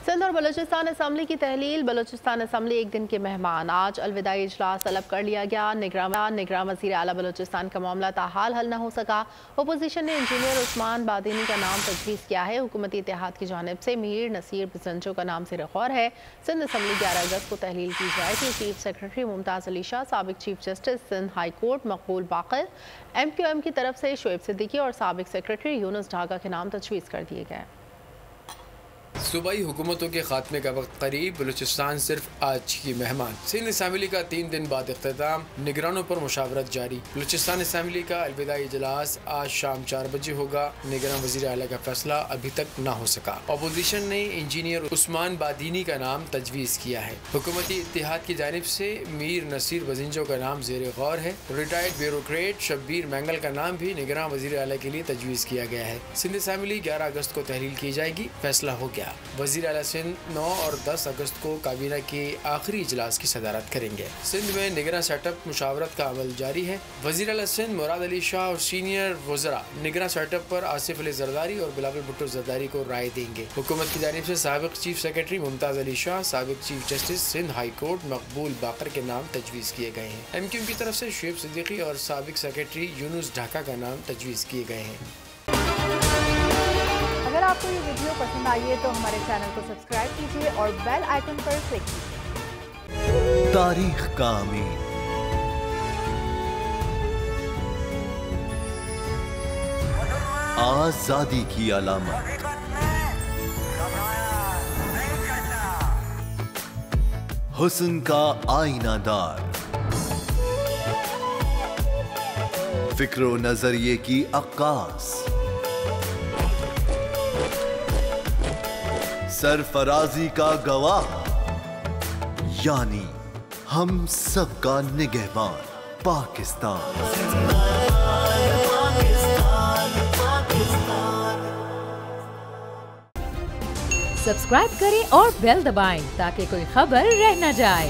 सिंध और बलूचिस्तान असम्बली की तहलील। बलूचिस्तान असम्बली एक दिन के मेहमान। आज अलविदाई इजलास तलब कर लिया गया। निगरान वज़ीर आला बलूचिस्तान का मामला ताहाल हल न हो सका। अपोजिशन ने इंजीनियर उस्मान बादिनी का नाम तजवीज़ किया है। हुकूमती इत्तेहाद की जानिब से मीर नसीर बजंजो का नाम ज़ेर गौर है। सिंध असम्बली 11 अगस्त को तहलील की जाएगी। चीफ सेक्रेटरी मुमताज़ अली शाह, साबिक chief justice Sindh high court Maqbool Baqar, MQM की तरफ से शोएब सिद्दीकी और साबिक सेक्रेटरी यूनुस ढाका के नाम तजवीज़ कर दिए गए। सूबाई हुकूमतों के खात्मे का वक्त करीब, बलूचिस्तान सिर्फ आज की मेहमान। सिंध असम्बली का 3 दिन बाद इख्तिताम, निगरानों पर मुशावरत जारी। बलूचिस्तान असम्बली का अलविदाई इजलास आज शाम 4 बजे होगा। निगरान वज़ीर आला का फैसला अभी तक न हो सका। अपोजिशन ने इंजीनियर उस्मान बादिनी का नाम तजवीज़ किया है। हुकूमती इत्तेहाद की जानिब से मीर नसीर बजिंजो का नाम ज़ेर गौर है। रिटायर्ड ब्यूरोक्रेट शब्बीर मैंगल का नाम भी निगरान वज़ीर आला के लिए तजवीज़ किया गया है। सिंध असम्बली 11 अगस्त को तहलील की जाएगी। फैसला हो गया। वज़ीर आला सिंध 9 और 10 अगस्त को काबीना के आखिरी इजलास की सदारत करेंगे। सिंध में निगरान सेटअप मुशावरत का अमल जारी है। वज़ीर आला सिंध मुराद अली शाह और सीनियर वज़रा निगरान सेटअप पर आसिफ अली जरदारी और बिलावल भुट्टो जरदारी को राय देंगे। हुकूमत की जानिब से साबिक चीफ सेक्रेटरी मुमताज़ अली शाह, साबिक chief justice Sindh high court Maqbool Baqar के नाम तजवीज़ किए गए हैं। MQM की तरफ से शोएब सिद्दीकी और साबिक सेक्रेटरी यूनुस ढाका का नाम तजवीज़ किए गए हैं। अगर आपको ये वीडियो पसंद आई है तो हमारे चैनल को सब्सक्राइब कीजिए और बेल आइकन पर क्लिक कीजिए। तारीख का अमीन, आजादी की अलामत, हुस्न का आईनादार, फिक्र नजरिए की अक्कास, सरफराजी का गवाह, यानी हम सबका निगहबान पाकिस्तान। सब्सक्राइब करें और बेल दबाएं ताकि कोई खबर रह न जाए।